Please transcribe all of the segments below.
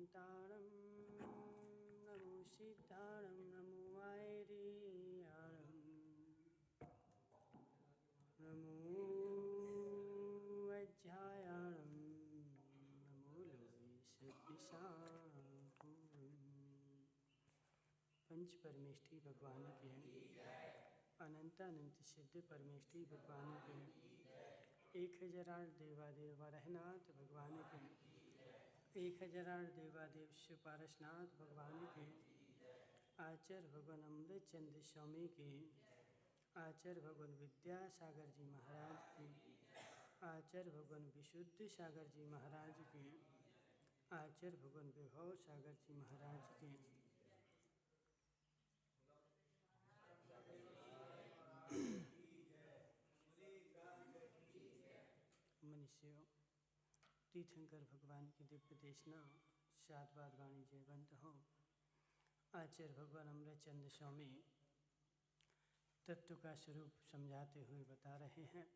शान्तारं नमो सिद्धारं नमो वायरियारं नमो वज्रायारं नमो लोहितविशाखं। पंच परमेष्ठी भगवान के अनंत अनंत सिद्ध परमेष्ठी भगवान के 1008 देवादेव वरहनाथ भगवान के 1008 देवादेव शिव पारसनाथ भगवान के आचार्य भगवान अमृत चंद्र स्वामी के आचार्य भगवान विद्यासागर जी महाराज के आचार्य भगवान विशुद्ध सागर जी महाराज के आचार्य भगवान विभव सागर जी महाराज के मनुष्यों तीर्थंकर भगवान की दिव्य देशना शादवाद वाणी जयवंत हो। आचार्य भगवान अमृत चंद्र स्वामी तत्व का स्वरूप समझाते हुए बता रहे हैं।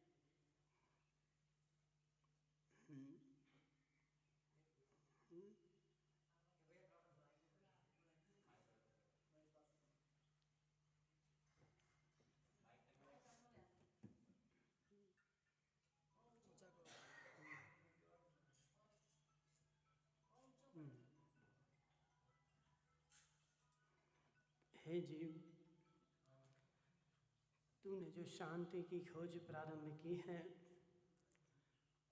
हे जीव, तूने जो शांति की खोज प्रारंभ की है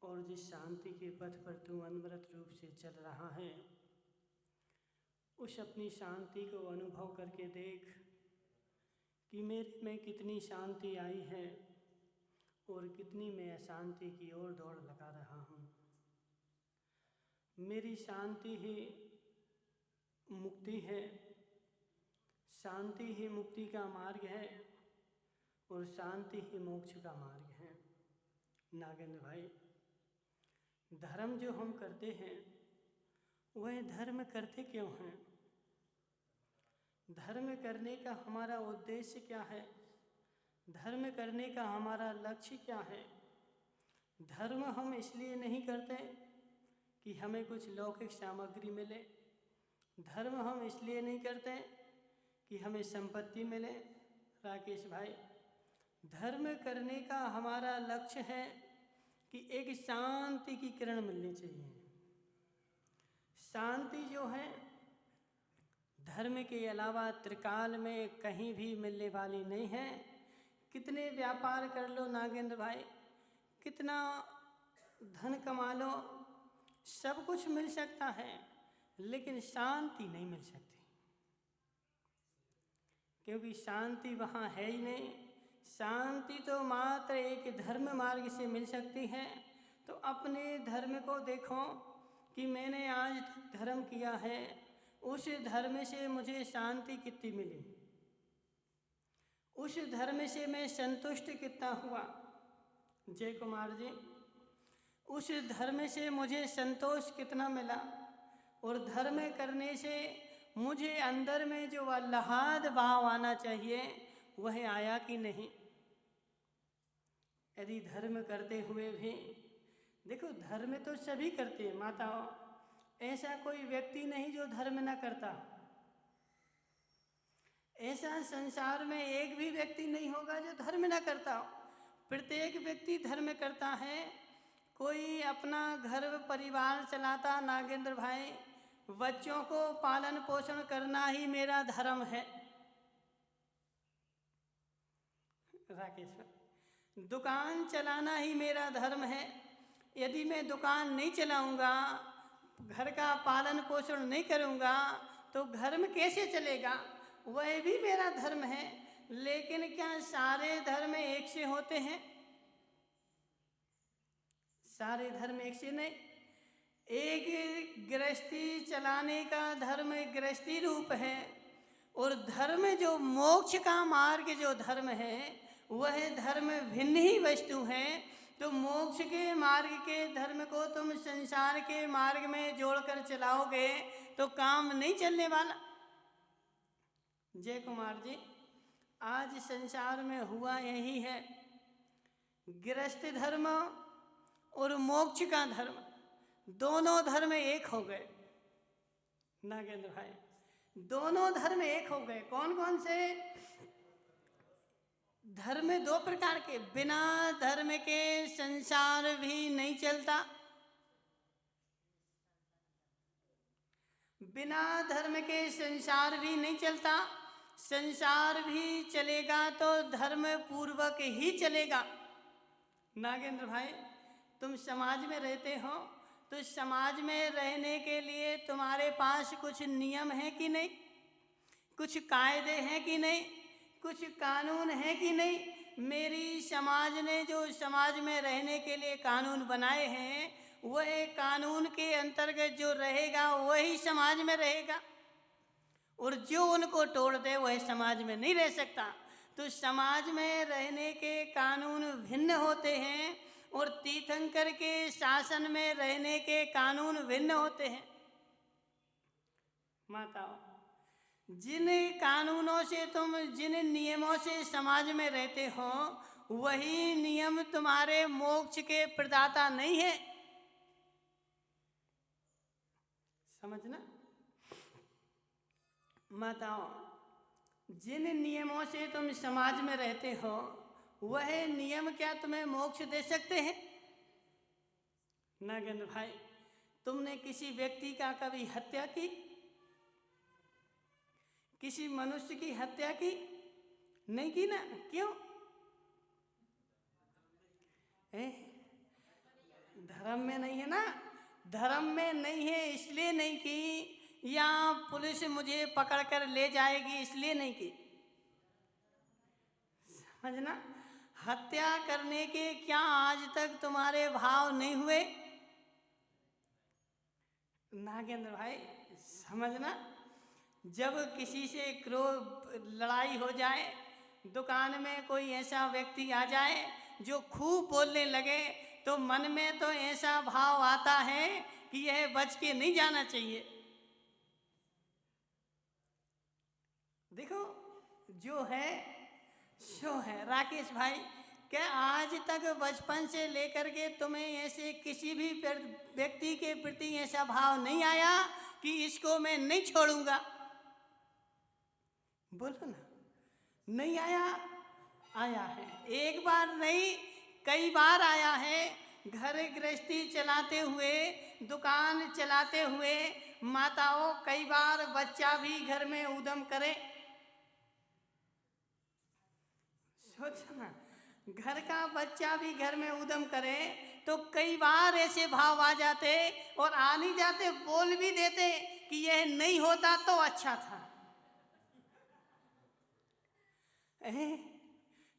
और जिस शांति के पथ पर तू अनवरत रूप से चल रहा है, उस अपनी शांति को अनुभव करके देख कि मेरे में कितनी शांति आई है और कितनी मैं अशांति की ओर दौड़ लगा रहा हूँ। मेरी शांति ही मुक्ति है, शांति ही मुक्ति का मार्ग है और शांति ही मोक्ष का मार्ग है। नागेंद्र भाई, धर्म जो हम करते हैं वह धर्म करते क्यों हैं? धर्म करने का हमारा उद्देश्य क्या है? धर्म करने का हमारा लक्ष्य क्या है? धर्म हम इसलिए नहीं करते कि हमें कुछ लौकिक सामग्री मिले। धर्म हम इसलिए नहीं करते कि हमें संपत्ति मिले। राकेश भाई, धर्म करने का हमारा लक्ष्य है कि एक शांति की किरण मिलनी चाहिए। शांति जो है धर्म के अलावा त्रिकाल में कहीं भी मिलने वाली नहीं है। कितने व्यापार कर लो नागेंद्र भाई, कितना धन कमा लो, सब कुछ मिल सकता है, लेकिन शांति नहीं मिल सकती, क्योंकि शांति वहाँ है ही नहीं। शांति तो मात्र एक धर्म मार्ग से मिल सकती है। तो अपने धर्म को देखो कि मैंने आज तक धर्म किया है, उस धर्म से मुझे शांति कितनी मिली, उस धर्म से मैं संतुष्ट कितना हुआ। जय कुमार जी, उस धर्म से मुझे संतोष कितना मिला और धर्म करने से मुझे अंदर में जो आह्लाद भाव आना चाहिए वह आया कि नहीं। यदि धर्म करते हुए भी देखो, धर्म तो सभी करते हैं माताओं, ऐसा कोई व्यक्ति नहीं जो धर्म ना करता। ऐसा संसार में एक भी व्यक्ति नहीं होगा जो धर्म ना करता हो। प्रत्येक व्यक्ति धर्म करता है। कोई अपना घर परिवार चलाता, नागेंद्र भाई, बच्चों को पालन पोषण करना ही मेरा धर्म है। राकेश, दुकान चलाना ही मेरा धर्म है। यदि मैं दुकान नहीं चलाऊंगा, घर का पालन पोषण नहीं करूंगा, तो घर में कैसे चलेगा? वह भी मेरा धर्म है। लेकिन क्या सारे धर्म एक से होते हैं? सारे धर्म एक से नहीं। एक गृहस्थी चलाने का धर्म गृहस्थी रूप है, और धर्म जो मोक्ष का मार्ग जो धर्म है वह धर्म भिन्न ही वस्तु है। तो मोक्ष के मार्ग के धर्म को तुम संसार के मार्ग में जोड़कर चलाओगे तो काम नहीं चलने वाला। जय कुमार जी, आज संसार में हुआ यही है। गृहस्थ धर्म और मोक्ष का धर्म, दोनों धर्म एक हो गए। नागेंद्र भाई, दोनों धर्म एक हो गए। कौन कौन से धर्म? दो प्रकार के। बिना धर्म के संसार भी नहीं चलता, बिना धर्म के संसार भी नहीं चलता। संसार भी चलेगा तो धर्म पूर्वक ही चलेगा। नागेंद्र भाई, तुम समाज में रहते हो, तो समाज में रहने के लिए तुम्हारे पास कुछ नियम है कि नहीं? कुछ कायदे हैं कि नहीं? कुछ कानून है कि नहीं? मेरी समाज ने जो समाज में रहने के लिए कानून बनाए हैं, वह कानून के अंतर्गत जो रहेगा वही समाज में रहेगा, और जो उनको तोड़ दे वह समाज में नहीं रह सकता। तो समाज में रहने के कानून भिन्न होते हैं, और तीर्थंकर के शासन में रहने के कानून भिन्न होते हैं। माताओं, जिन कानूनों से तुम, जिन नियमों से समाज में रहते हो, वही नियम तुम्हारे मोक्ष के प्रदाता नहीं है। समझना माताओं, जिन नियमों से तुम समाज में रहते हो, वह नियम क्या तुम्हें मोक्ष दे सकते हैं? नागेंद्र भाई, तुमने किसी व्यक्ति का कभी हत्या की? किसी मनुष्य की हत्या की? नहीं की ना? क्यों? धर्म में नहीं है ना? धर्म में नहीं है इसलिए नहीं की, या पुलिस मुझे पकड़ कर ले जाएगी इसलिए नहीं की। समझना, हत्या करने के क्या आज तक तुम्हारे भाव नहीं हुए? नागेंद्र भाई, समझना, जब किसी से क्रोध, लड़ाई हो जाए, दुकान में कोई ऐसा व्यक्ति आ जाए जो खूब बोलने लगे, तो मन में तो ऐसा भाव आता है कि यह बच के नहीं जाना चाहिए। देखो, जो है सो है। राकेश भाई, क्या आज तक बचपन से लेकर के तुम्हें ऐसे किसी भी व्यक्ति के प्रति ऐसा भाव नहीं आया कि इसको मैं नहीं छोड़ूंगा? बोलो ना, नहीं आया? आया है। एक बार नहीं, कई बार आया है। घर गृहस्थी चलाते हुए, दुकान चलाते हुए, माताओं, कई बार बच्चा भी घर में उद्यम करे। सोचना, घर का बच्चा भी घर में उद्यम करे तो कई बार ऐसे भाव आ जाते, और आ नहीं जाते, बोल भी देते कि यह नहीं होता तो अच्छा था।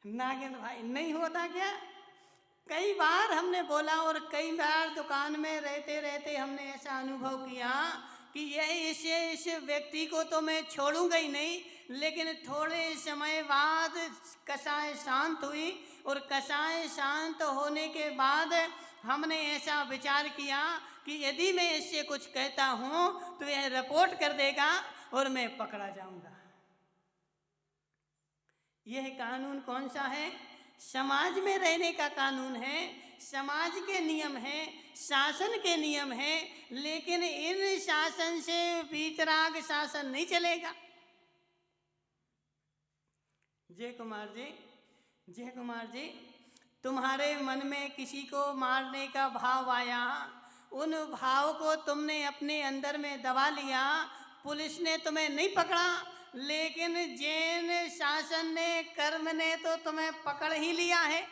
नागेंद्र भाई, नहीं होता क्या? कई बार हमने बोला, और कई बार दुकान में रहते रहते हमने ऐसा अनुभव किया कि यह इस व्यक्ति को तो मैं छोड़ूंगा ही नहीं। लेकिन थोड़े समय बाद कसाय शांत हुई, और कसाय शांत होने के बाद हमने ऐसा विचार किया कि यदि मैं इससे कुछ कहता हूँ तो यह रिपोर्ट कर देगा और मैं पकड़ा जाऊंगा। यह कानून कौन सा है? समाज में रहने का कानून है, समाज के नियम है, शासन के नियम है। लेकिन इन शासन से वीतराग शासन नहीं चलेगा। जय कुमार जी, जय कुमार जी, तुम्हारे मन में किसी को मारने का भाव आया, उन भाव को तुमने अपने अंदर में दबा लिया, पुलिस ने तुम्हें नहीं पकड़ा, लेकिन जैन शासन ने, कर्म ने तो तुम्हें पकड़ ही लिया है।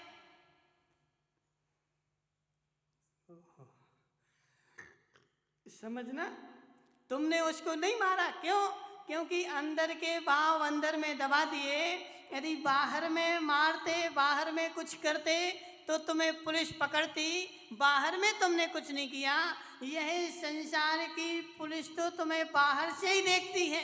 समझना, तुमने उसको नहीं मारा। क्यों? क्योंकि अंदर के भाव अंदर में दबा दिए। यदि बाहर में मारते, बाहर में कुछ करते तो तुम्हें पुलिस पकड़ती, बाहर में तुमने कुछ नहीं किया। यह संसार की पुलिस तो तुम्हें बाहर से ही देखती है।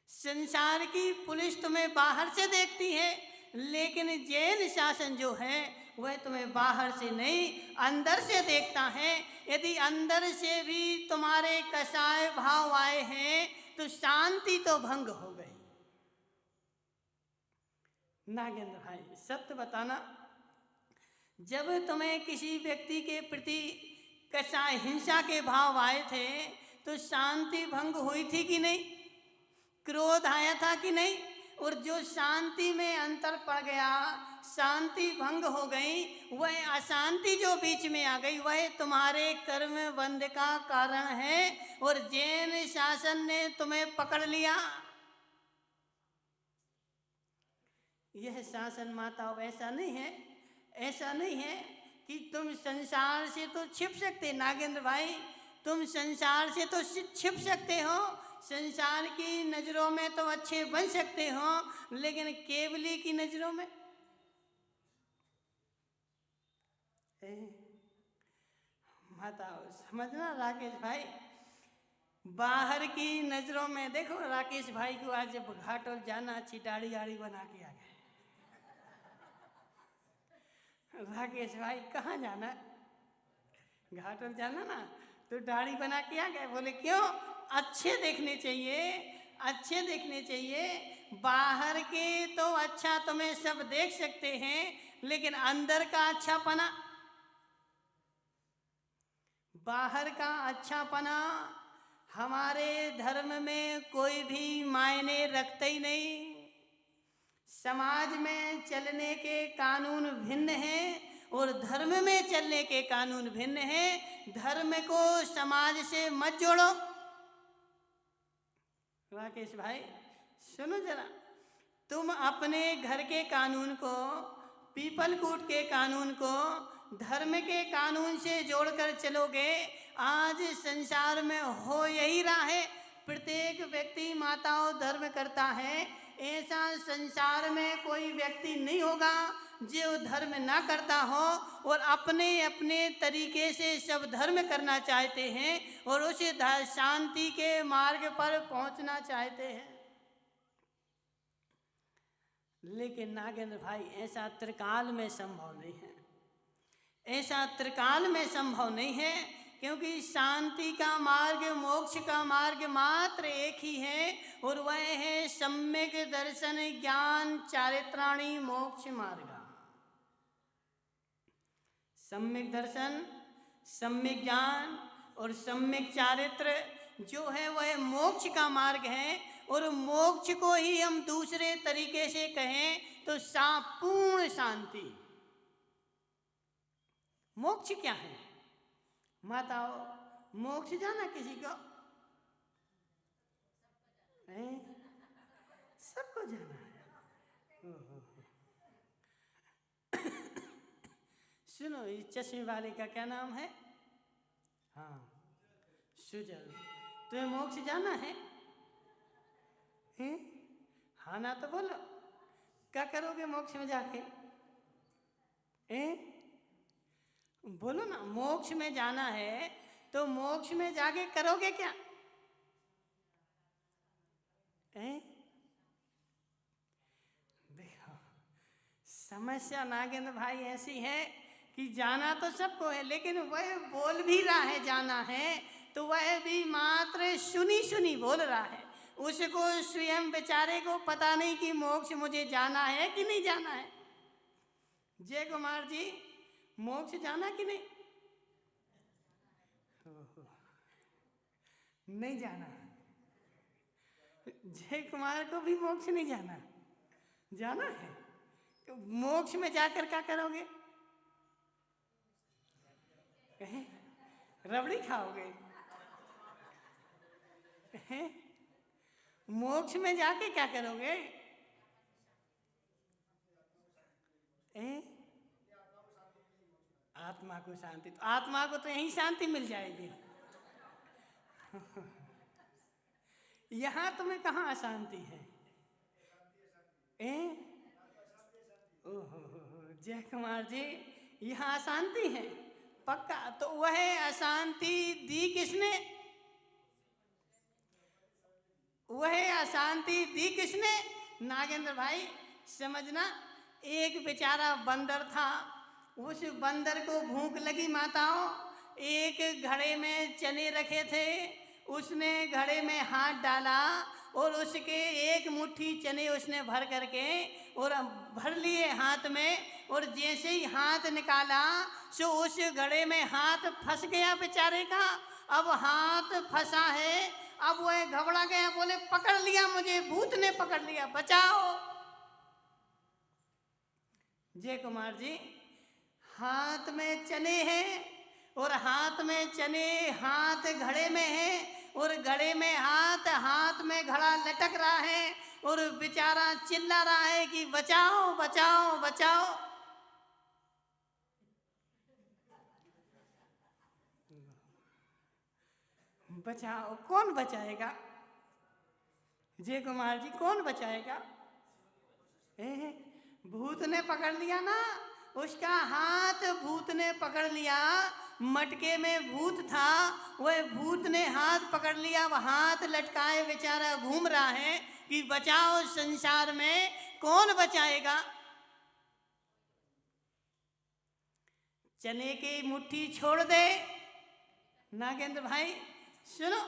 संसार की पुलिस तुम्हें बाहर से देखती है, लेकिन जैन शासन जो है वह तुम्हें बाहर से नहीं, अंदर से देखता है। यदि अंदर से भी तुम्हारे कसाय भाव आए हैं तो शांति तो भंग हो गई। नागेंद्र भाई, सत्य बताना, जब तुम्हें किसी व्यक्ति के प्रति कैसा हिंसा के भाव आए थे तो शांति भंग हुई थी कि नहीं, क्रोध आया था कि नहीं, और जो शांति में अंतर पड़ गया, शांति भंग हो गई, वह अशांति जो बीच में आ गई वह तुम्हारे कर्म बंध का कारण है और जैन शासन ने तुम्हें पकड़ लिया। यह शासन माताओं ऐसा नहीं है, ऐसा नहीं है कि तुम संसार से तो छिप सकते, नागेंद्र भाई तुम संसार से तो छिप सकते हो, संसार की नज़रों में तो अच्छे बन सकते हो, लेकिन केवली की नज़रों में माताओं समझना राकेश भाई, बाहर की नज़रों में देखो। राकेश भाई को आज जब घाटोल जाना, अच्छी दाढ़ी गाड़ी बना के आ गए। राकेश भाई कहाँ जाना, घाटोल जाना ना, तो दाढ़ी बना के आ गए। बोले क्यों, अच्छे देखने चाहिए, अच्छे देखने चाहिए। बाहर के तो अच्छा तुम्हें सब देख सकते हैं, लेकिन अंदर का अच्छापना, बाहर का अच्छापना हमारे धर्म में कोई भी मायने रखते ही नहीं। समाज में चलने के कानून भिन्न हैं और धर्म में चलने के कानून भिन्न हैं। धर्म को समाज से मत जोड़ो। राकेश भाई सुनो जरा, तुम अपने घर के कानून को, पीपल कूट के कानून को धर्म के कानून से जोड़कर चलोगे, आज संसार में हो यही रहा है। प्रत्येक व्यक्ति माताओं धर्म करता है, ऐसा संसार में कोई व्यक्ति नहीं होगा जो धर्म ना करता हो और अपने अपने तरीके से सब धर्म करना चाहते हैं और उस शांति के मार्ग पर पहुंचना चाहते हैं। लेकिन नागेंद्र भाई ऐसा त्रिकाल में संभव नहीं है, ऐसा त्रिकाल में संभव नहीं है, क्योंकि शांति का मार्ग, मोक्ष का मार्ग मात्र एक ही है और वह है सम्यक दर्शन ज्ञान चारित्राणी मोक्ष मार्ग। सम्यक दर्शन, सम्यक ज्ञान और सम्यक चारित्र जो है वह मोक्ष का मार्ग है। और मोक्ष को ही हम दूसरे तरीके से कहें तो पूर्ण शांति। मोक्ष क्या है माताओं, मोक्ष जाना किसी को है? सबको जाना है। सुनो, इस चश्मे वाले का क्या नाम है? हाँ सुजल। तुम्हें मोक्ष जाना है? हाँ ना तो बोलो, क्या करोगे मोक्ष में जाके? बोलो ना, मोक्ष में जाना है तो मोक्ष में जाके करोगे क्या? देखो समस्या नागेंद्र भाई ऐसी है कि जाना तो सबको है, लेकिन वह बोल भी रहा है जाना है तो वह भी मात्र सुनी सुनी बोल रहा है। उसको स्वयं बेचारे को पता नहीं कि मोक्ष मुझे जाना है कि नहीं जाना है। जय कुमार जी, मोक्ष जाना कि नहीं? नहीं जाना। जय कुमार को भी मोक्ष नहीं जाना, जाना है तो मोक्ष में जाकर क्या करोगे? रबड़ी खाओगे? मोक्ष में जाके क्या करोगे? आत्मा को शांति, तो आत्मा को तो यहीं शांति मिल जाएगी। यहाँ तुम्हें कहाँ अशांति है? ओहो जय कुमार जी, यहाँ अशांति है पक्का। तो वह अशांति दी किसने? वह अशांति दी किसने? नागेंद्र भाई समझना, एक बेचारा बंदर था, उस बंदर को भूख लगी माताओं, एक घड़े में चने रखे थे, उसने घड़े में हाथ डाला और उसके एक मुट्ठी चने उसने भर करके और भर लिए हाथ में और जैसे ही हाथ निकाला सो उस घड़े में हाथ फंस गया बेचारे का। अब हाथ फंसा है, अब वह घबरा गया, बोले पकड़ लिया मुझे, भूत ने पकड़ लिया, बचाओ। जय कुमार जी, हाथ में चने हैं और हाथ में चने, हाथ घड़े में है और घड़े में हाथ, हाथ में घड़ा लटक रहा है और बेचारा चिल्ला रहा है कि बचाओ बचाओ बचाओ। बचाओ, कौन बचाएगा? जय कुमार जी, कौन बचाएगा? भूत ने पकड़ लिया ना, उसका हाथ भूत ने पकड़ लिया। मटके में भूत था, वह भूत ने हाथ पकड़ लिया, वह हाथ लटकाए बेचारा घूम रहा है कि बचाओ, संसार में कौन बचाएगा? चने की मुट्ठी छोड़ दे। नागेंद्र भाई सुनो,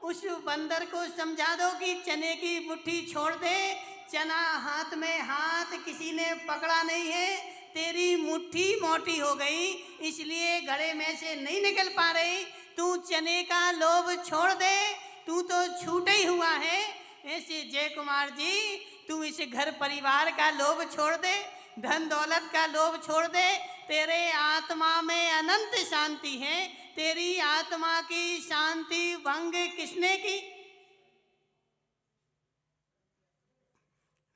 उस बंदर को समझा दो कि चने की मुट्ठी छोड़ दे। चना हाथ में हाथ किसी ने पकड़ा नहीं है, तेरी मुट्ठी मोटी हो गई इसलिए घड़े में से नहीं निकल पा रही। तू चने का लोभ छोड़ दे, तू तो छूटा ही हुआ है। ऐसे जय कुमार जी, तू इस घर परिवार का लोभ छोड़ दे, धन दौलत का लोभ छोड़ दे। तेरे आत्मा में अनंत शांति है। तेरी आत्मा की शांति भंग किसने की?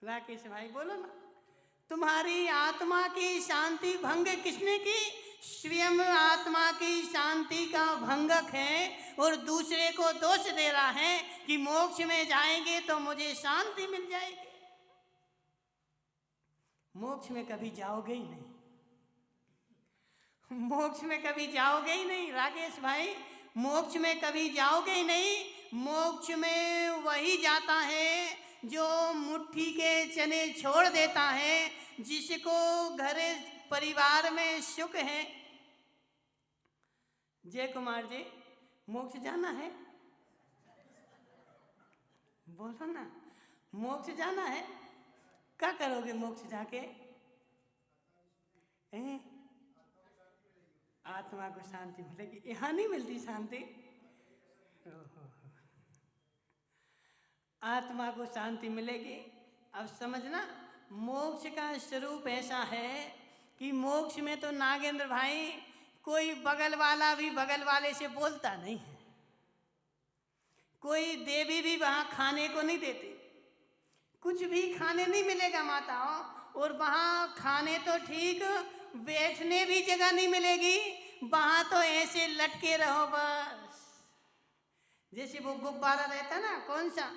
राकेश भाई बोलो ना, तुम्हारी आत्मा की शांति भंग किसने की? स्वयं आत्मा की शांति का भंगक है और दूसरे को दोष दे रहा है कि मोक्ष में जाएंगे तो मुझे शांति मिल जाएगी। मोक्ष में कभी जाओगे ही नहीं, मोक्ष में कभी जाओगे ही नहीं राकेश भाई, मोक्ष में कभी जाओगे ही नहीं। मोक्ष में वही जाता है जो मुट्ठी के चने छोड़ देता है, जिसको घर परिवार में सुख है। जय कुमार जी, मोक्ष जाना है? बोलो ना, मोक्ष जाना है? क्या करोगे मोक्ष जाके? आत्मा को शांति मिलेगी, यहाँ नहीं मिलती शांति। आत्मा को शांति मिलेगी। अब समझना, मोक्ष का स्वरूप ऐसा है कि मोक्ष में तो नागेंद्र भाई कोई बगल वाला भी बगल वाले से बोलता नहीं है, कोई देवी भी वहाँ खाने को नहीं देती, कुछ भी खाने नहीं मिलेगा माताओं। और वहाँ खाने तो ठीक, बैठने भी जगह नहीं मिलेगी, वहाँ तो ऐसे लटके रहो बस। जैसे वो गुब्बारा रहता ना, कौन सा,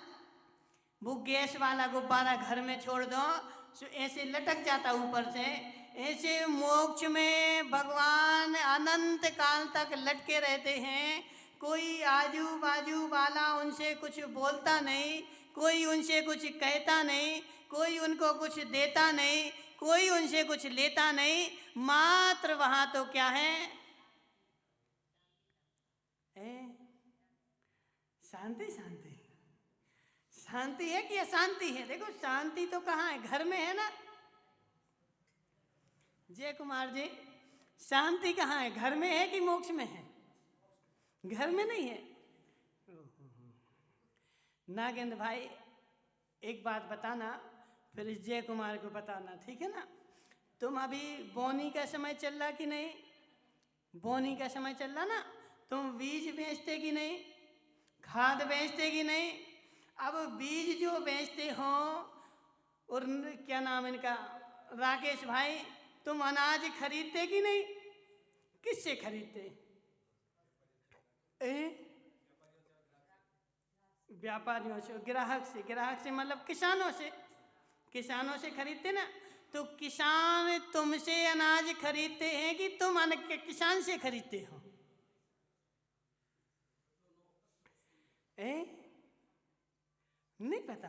वो गैस वाला गुब्बारा घर में छोड़ दो तो ऐसे लटक जाता ऊपर से। ऐसे मोक्ष में भगवान अनंत काल तक लटके रहते हैं। कोई आजू बाजू वाला उनसे कुछ बोलता नहीं, कोई उनसे कुछ कहता नहीं, कोई उनको कुछ देता नहीं, कोई उनसे कुछ लेता नहीं। मात्र वहाँ तो क्या है, शांति। शांति शांति है कि अशांति है? देखो शांति तो कहाँ है, घर में है ना। जय कुमार जी, शांति कहाँ है, घर में है कि मोक्ष में है? घर में नहीं है। नागेंद्र भाई एक बात बताना, फिर इस जय कुमार को बताना, ठीक है ना? तुम अभी बोनी का समय चल रहा कि नहीं? बोनी का समय चल रहा ना, तुम बीज बेचते कि नहीं, खाद बेचते कि नहीं? अब बीज जो बेचते हो और क्या नाम इनका, राकेश भाई, तुम अनाज खरीदते कि नहीं? किससे खरीदते? व्यापारियों से, ग्राहक से। ग्राहक से मतलब किसानों से, किसानों से खरीदते ना। तो किसान तुमसे अनाज खरीदते हैं कि तुम किसान से खरीदते हो? नहीं पता।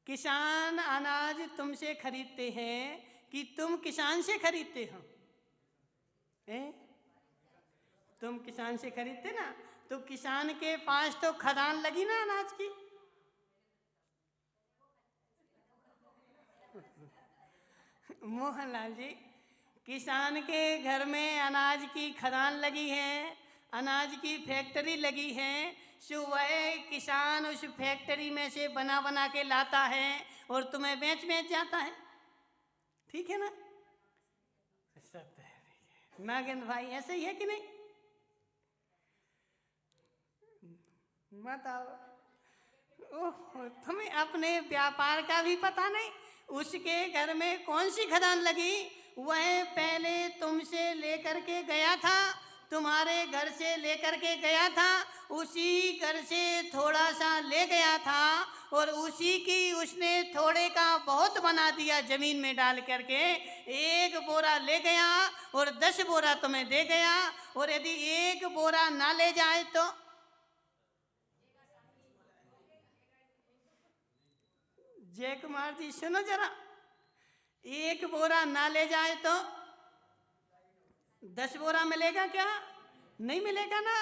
किसान अनाज तुमसे खरीदते हैं कि तुम किसान से खरीदते हो? तुम किसान से खरीदते ना, तो किसान के पास तो खदान लगी ना अनाज की। मोहनलाल जी, किसान के घर में अनाज की खदान लगी है, अनाज की फैक्ट्री लगी है, सो वह किसान उस फैक्ट्री में से बना बना के लाता है और तुम्हें बेच बेच जाता है। ठीक है ना? सत्य है नागेंद्र भाई, ऐसे ही है कि नहीं? बताओ। ओह, तुम्हें अपने व्यापार का भी पता नहीं। उसके घर में कौन सी खदान लगी, वह पहले तुमसे लेकर के गया था, तुम्हारे घर से लेकर के गया था, उसी घर से थोड़ा सा ले गया था और उसी की उसने थोड़े का बहुत बना दिया जमीन में डाल करके। 1 बोरा ले गया और 10 बोरा तुम्हें दे गया, और यदि 1 बोरा ना ले जाए तो जय कुमार जी सुनो जरा, 1 बोरा ना ले जाए तो 10 बोरा मिलेगा क्या? नहीं मिलेगा ना।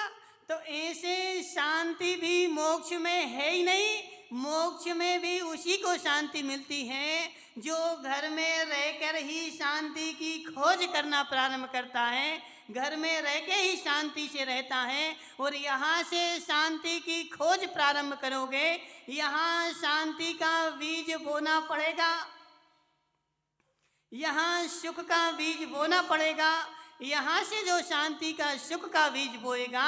तो ऐसे शांति भी मोक्ष में है ही नहीं। मोक्ष में भी उसी को शांति मिलती है जो घर में रहकर ही शांति की खोज करना प्रारंभ करता है, घर में रह के ही शांति से रहता है। और यहाँ से शांति की खोज प्रारंभ करोगे, यहाँ शांति का बीज बोना पड़ेगा, यहाँ सुख का बीज बोना पड़ेगा। यहाँ से जो शांति का सुख का बीज बोएगा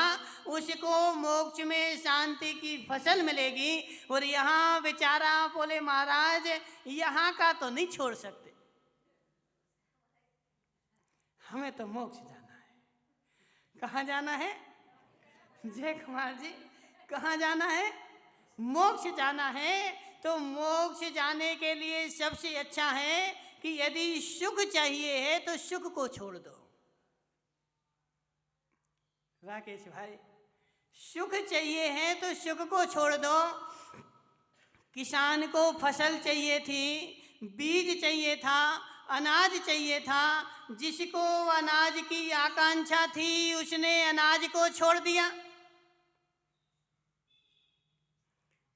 उसको मोक्ष में शांति की फसल मिलेगी। और यहाँ बेचारा बोले महाराज यहाँ का तो नहीं छोड़ सकते, हमें तो मोक्ष जाना है। कहाँ जाना है जय कुमार जी? कहाँ जाना है? मोक्ष जाना है। तो मोक्ष जाने के लिए सबसे अच्छा है कि यदि सुख चाहिए है तो सुख को छोड़ दो। राकेश भाई, सुख चाहिए है तो सुख को छोड़ दो। किसान को फसल चाहिए थी, बीज चाहिए था, अनाज चाहिए था, जिसको अनाज की आकांक्षा थी उसने अनाज को छोड़ दिया।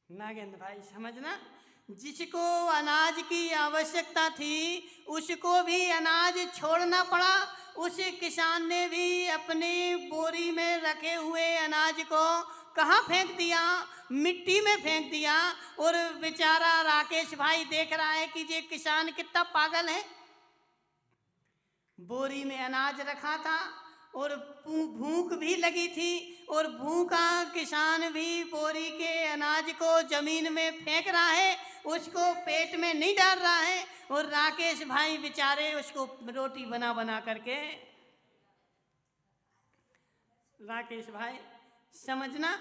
नागेंद्र भाई समझना, जिसको अनाज की आवश्यकता थी उसको भी अनाज छोड़ना पड़ा। उस किसान ने भी अपनी बोरी में रखे हुए अनाज को कहाँ फेंक दिया? मिट्टी में फेंक दिया। और बेचारा राकेश भाई देख रहा है कि ये किसान कितना पागल है। बोरी में अनाज रखा था और भूख भी लगी थी, और भूखा किसान भी बोरी के अनाज को जमीन में फेंक रहा है, उसको पेट में नहीं डाल रहा है। और राकेश भाई बेचारे उसको रोटी बना बना करके। राकेश भाई समझना,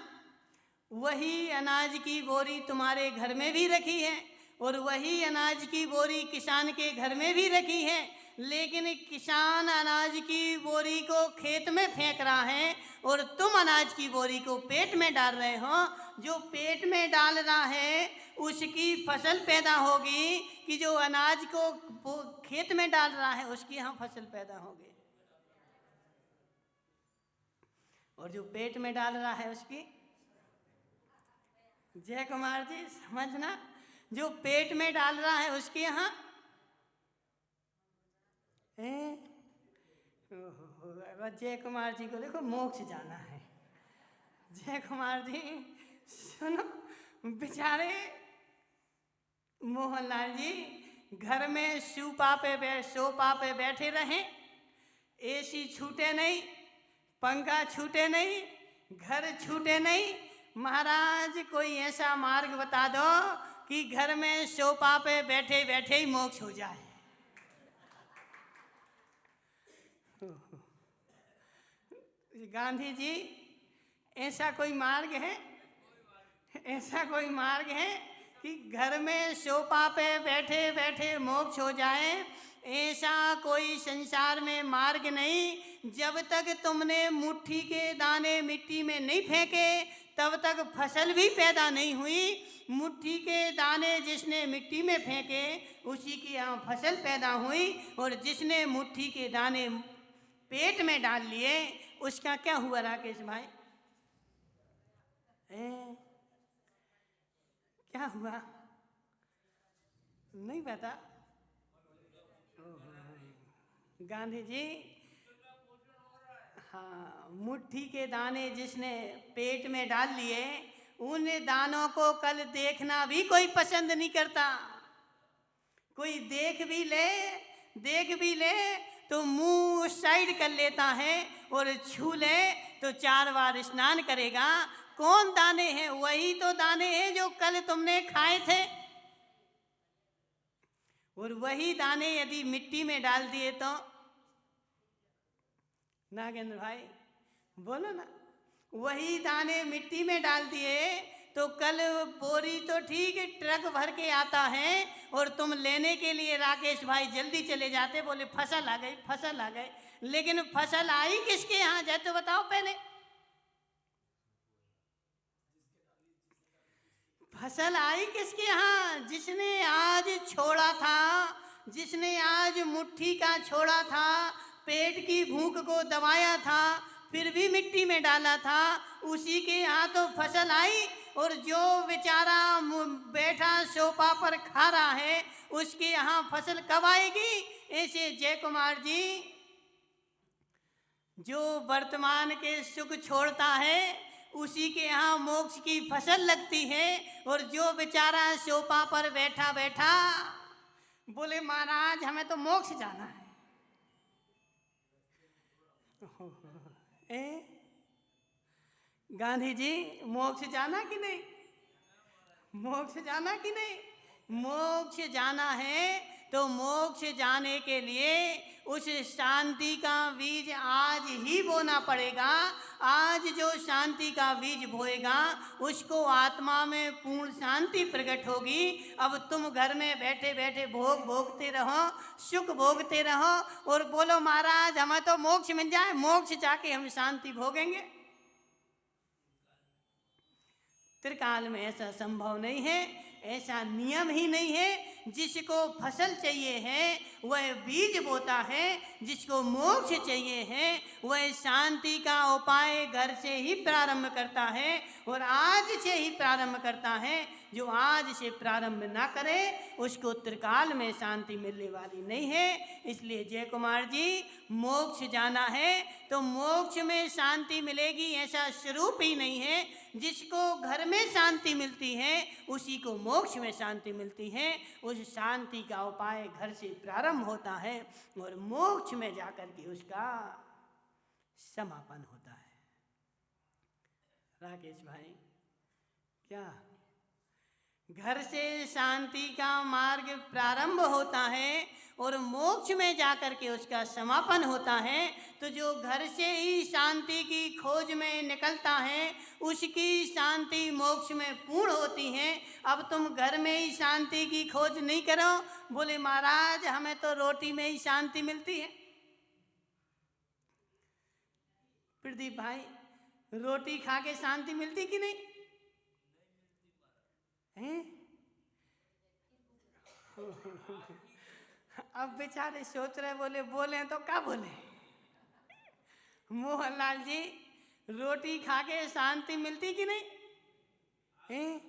वही अनाज की बोरी तुम्हारे घर में भी रखी है और वही अनाज की बोरी किसान के घर में भी रखी है, लेकिन किसान अनाज की बोरी को खेत में फेंक रहा है और तुम अनाज की बोरी को पेट में डाल रहे हो। जो पेट में डाल रहा है उसकी फसल पैदा होगी कि जो अनाज को खेत में डाल रहा है उसकी यहाँ फसल पैदा होगी। और जो पेट में डाल रहा है उसकी, जय कुमार जी समझना, जो पेट में डाल रहा है उसके यहाँ जय कुमार जी को देखो मोक्ष जाना है। जय कुमार जी सुनो, बेचारे मोहनलाल जी घर में सोफा पे बैठे रहें, एसी छूटे नहीं, पंखा छूटे नहीं, घर छूटे नहीं। महाराज कोई ऐसा मार्ग बता दो कि घर में सोफा पे बैठे बैठे ही मोक्ष हो जाए। गांधी जी ऐसा कोई मार्ग है? ऐसा कोई मार्ग है कि घर में सोफा पे बैठे बैठे मोक्ष हो जाए? ऐसा कोई संसार में मार्ग नहीं। जब तक तुमने मुट्ठी के दाने मिट्टी में नहीं फेंके तब तक फसल भी पैदा नहीं हुई। मुट्ठी के दाने जिसने मिट्टी में फेंके उसी की यहाँ फसल पैदा हुई, और जिसने मुट्ठी के दाने पेट में डाल लिए उसका क्या हुआ राकेश भाई? क्या हुआ नहीं पता? गांधी जी, हाँ, मुट्ठी के दाने जिसने पेट में डाल लिए, उन दानों को कल देखना भी कोई पसंद नहीं करता। कोई देख भी ले तो मुंह उस साइड कर लेता है, और छू ले तो 4 बार स्नान करेगा। कौन दाने हैं? वही तो दाने हैं जो कल तुमने खाए थे। और वही दाने यदि मिट्टी में डाल दिए तो, नागेंद्र भाई बोलो ना, वही दाने मिट्टी में डाल दिए तो कल बोरी तो ठीक ट्रक भर के आता है, और तुम लेने के लिए राकेश भाई जल्दी चले जाते, बोले फसल आ गई, फसल आ गई। लेकिन फसल आई किसके यहाँ जाए तो बताओ पहले। फसल आई किसके यहाँ? जिसने आज छोड़ा था, जिसने आज मुट्ठी का छोड़ा था, पेट की भूख को दबाया था, फिर भी मिट्टी में डाला था, उसी के यहाँ तो फसल आई। और जो बेचारा बैठा सोफा पर खा रहा है, उसके यहाँ फसल कब आएगी? ऐसे जय कुमार जी, जो वर्तमान के सुख छोड़ता है, उसी के यहाँ मोक्ष की फसल लगती है। और जो बेचारा सोफा पर बैठा बैठा बोले महाराज हमें तो मोक्ष जाना है, गांधी जी मोक्ष जाना कि नहीं? मोक्ष जाना कि नहीं? मोक्ष जाना है तो मोक्ष जाने के लिए उस शांति का बीज आज ही बोना पड़ेगा। आज जो शांति का बीज बोएगा उसको आत्मा में पूर्ण शांति प्रकट होगी। अब तुम घर में बैठे बैठे भोग भोगते रहो, सुख भोगते रहो, और बोलो महाराज हमें तो मोक्ष मिल जाए, मोक्ष जाके हम शांति भोगेंगे। त्रिकाल में ऐसा संभव नहीं है, ऐसा नियम ही नहीं है। जिसको फसल चाहिए है वह बीज बोता है, जिसको मोक्ष चाहिए है वह शांति का उपाय घर से ही प्रारंभ करता है, और आज से ही प्रारंभ करता है। जो आज से प्रारंभ ना करे उसको त्रिकाल में शांति मिलने वाली नहीं है। इसलिए जय कुमार जी, मोक्ष जाना है तो मोक्ष में शांति मिलेगी ऐसा स्वरूप ही नहीं है। जिसको घर में शांति मिलती है उसी को मोक्ष में शांति मिलती है। उस शांति का उपाय घर से प्रारंभ होता है और मोक्ष में जाकर के उसका समापन होता है। राकेश भाई, क्या घर से शांति का मार्ग प्रारंभ होता है और मोक्ष में जाकर के उसका समापन होता है। तो जो घर से ही शांति की खोज में निकलता है उसकी शांति मोक्ष में पूर्ण होती है। अब तुम घर में ही शांति की खोज नहीं करो, बोले महाराज हमें तो रोटी में ही शांति मिलती है। प्रदीप भाई, रोटी खा के शांति मिलती कि नहीं है? अब बेचारे सोच रहे बोले तो क्या बोले। मोहनलाल जी, रोटी खा के शांति मिलती कि नहीं है?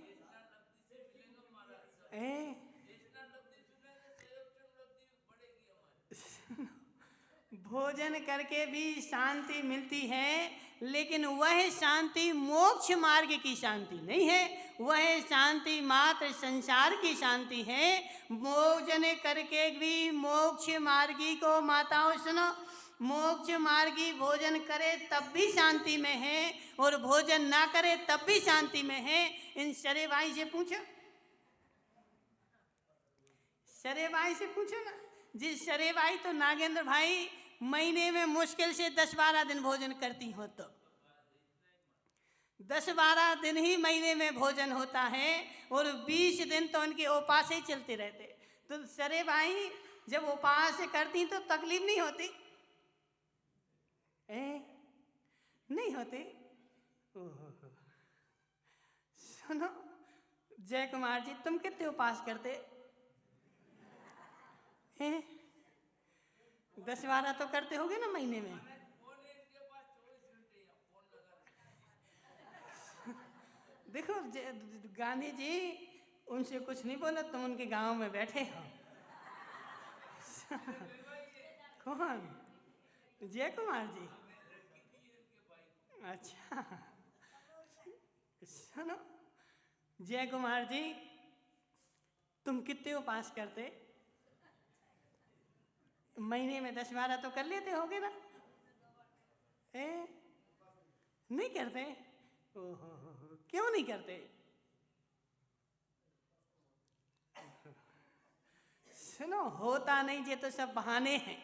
भोजन करके भी शांति मिलती है, लेकिन वह शांति मोक्ष मार्ग की शांति नहीं है। वह शांति मात्र संसार की शांति है। भोजन करके भी मोक्ष मार्गी को माताओं सुनो, मोक्ष मार्गी भोजन करे तब भी शांति में है और भोजन ना करे तब भी शांति में है। इन सरे भाई से पूछो, सरे भाई से पूछो ना। जिस सरे भाई तो नागेंद्र भाई महीने में मुश्किल से 10-12 दिन भोजन करती हो, तो 10-12 दिन ही महीने में भोजन होता है और 20 दिन तो उनके उपास ही चलते रहते। तो सरे भाई जब उपास करती तो तकलीफ नहीं होती? नहीं होती। सुनो जय कुमार जी, तुम कितने उपास करते? 10-12 तो करते होगे ना महीने में। देखो गांधी जी, उनसे कुछ नहीं बोला, तुम उनके गांव में बैठे हो। कौन? जय कुमार जी? अच्छा, सुनो जय कुमार जी, तुम कितने उपास करते? महीने में 10-12 तो कर लेते होगे ना? नहीं करते? ओहो, क्यों नहीं करते? सुनो, होता नहीं ये तो सब बहाने हैं।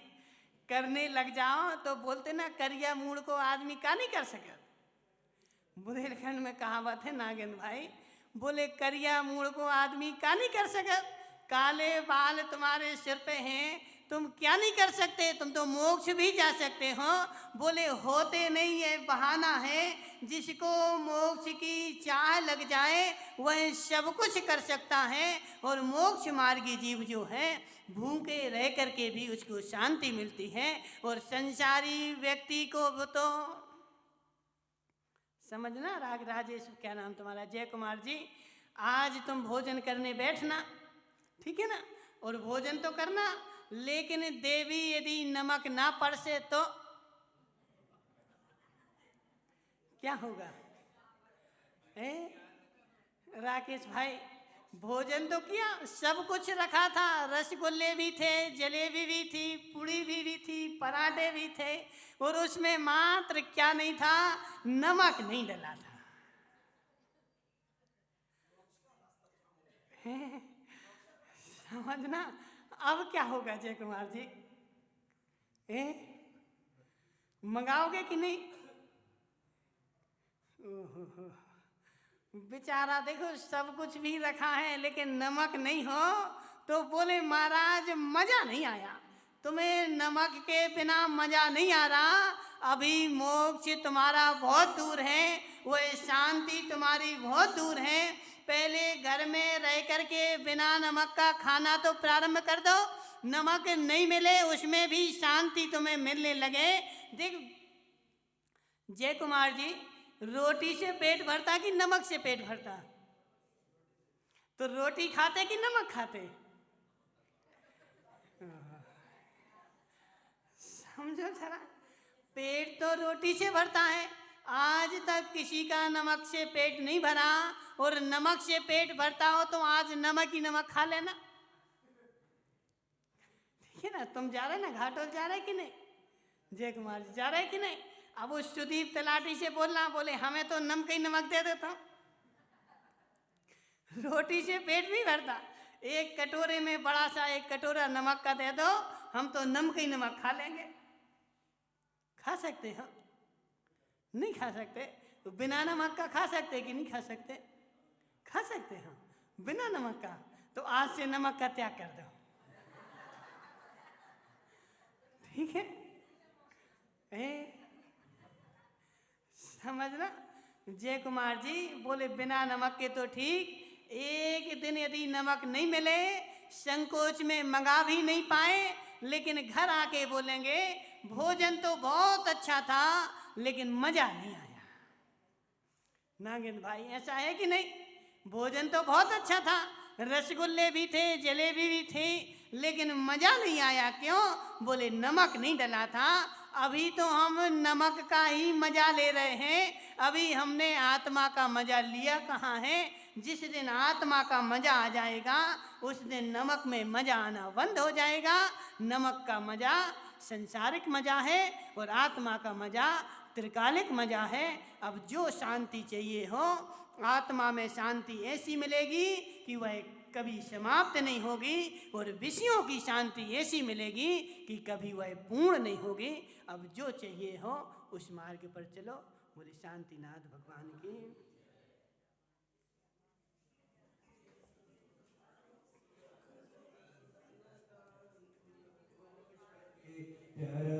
करने लग जाओ तो बोलते ना, करिया मूड को आदमी का नहीं कर सके। बुंदेलखंड में कहावत है नागेंद्र भाई, बोले करिया मूड को आदमी का नहीं कर सके। काले बाल तुम्हारे सिर पे हैं, तुम क्या नहीं कर सकते? तुम तो मोक्ष भी जा सकते हो। बोले होते नहीं, ये बहाना है। जिसको मोक्ष की चाह लग जाए वह सब कुछ कर सकता है। और मोक्ष मार्गी जीव जो है, भूखे रह करके भी उसको शांति मिलती है। और संसारी व्यक्ति को तो समझना। राजेश, क्या नाम तुम्हारा? जय कुमार जी, आज तुम भोजन करने बैठना, ठीक है ना? और भोजन तो करना, लेकिन देवी यदि नमक ना परसे तो क्या होगा? राकेश भाई, भोजन तो किया, सब कुछ रखा था। रसगुल्ले भी थे, जलेबी भी थी, पूड़ी भी थी, पराठे भी थे, और उसमें मात्र क्या नहीं था? नमक नहीं डला था। समझना। अब क्या होगा जय कुमार जी? मंगाओगे कि नहीं? बेचारा देखो, सब कुछ भी रखा है लेकिन नमक नहीं हो तो बोले महाराज मजा नहीं आया। तुम्हें नमक के बिना मजा नहीं आ रहा। अभी मोक्ष तुम्हारा बहुत दूर है, वो शांति तुम्हारी बहुत दूर है। पहले घर में रह करके बिना नमक का खाना तो प्रारंभ कर दो। नमक नहीं मिले उसमें भी शांति तुम्हें मिलने लगे। देख जय कुमार जी, रोटी से पेट भरता कि नमक से पेट भरता? तो रोटी खाते कि नमक खाते? समझो जरा, पेट तो रोटी से भरता है। आज तक किसी का नमक से पेट नहीं भरा, और नमक से पेट भरता हो तो आज नमक ही नमक खा लेना। ठीक है ना? तुम जा रहे ना घाटोल, जा रहे कि नहीं? जय कुमार जी जा रहे कि नहीं? अब उस सुदीप तलाटी से बोलना, बोले हमें तो नमक ही नमक दे देता। रोटी से पेट नहीं भरता, एक कटोरे में बड़ा सा एक कटोरा नमक का दे दो, हम तो नमक ही नमक खा लेंगे। खा सकते हैं? नहीं खा सकते। तो बिना नमक का खा सकते कि नहीं खा सकते? खा सकते हैं बिना नमक का। तो आज से नमक का त्याग कर दो, ठीक है? समझना। जय कुमार जी बोले बिना नमक के तो ठीक, एक दिन यदि नमक नहीं मिले, संकोच में मंगा भी नहीं पाए, लेकिन घर आके बोलेंगे भोजन तो बहुत अच्छा था लेकिन मजा नहीं आया। नागेंद्र भाई ऐसा है कि नहीं? भोजन तो बहुत अच्छा था, रसगुल्ले भी थे, जलेबी भी थी, लेकिन मजा नहीं आया। क्यों? बोले नमक नहीं डला था। अभी तो हम नमक का ही मजा ले रहे हैं, अभी हमने आत्मा का मजा लिया कहाँ है? जिस दिन आत्मा का मजा आ जाएगा उस दिन नमक में मजा आना बंद हो जाएगा। नमक का मजा संसारिक मजा है और आत्मा का मजा त्रिकालिक मजा है। अब जो शांति चाहिए हो, आत्मा में शांति ऐसी मिलेगी कि वह कभी समाप्त नहीं होगी, और विषयों की शांति ऐसी मिलेगी कि कभी वह पूर्ण नहीं होगी। अब जो चाहिए हो उस मार्ग पर चलो। बोले शांतिनाथ भगवान की। Yeah.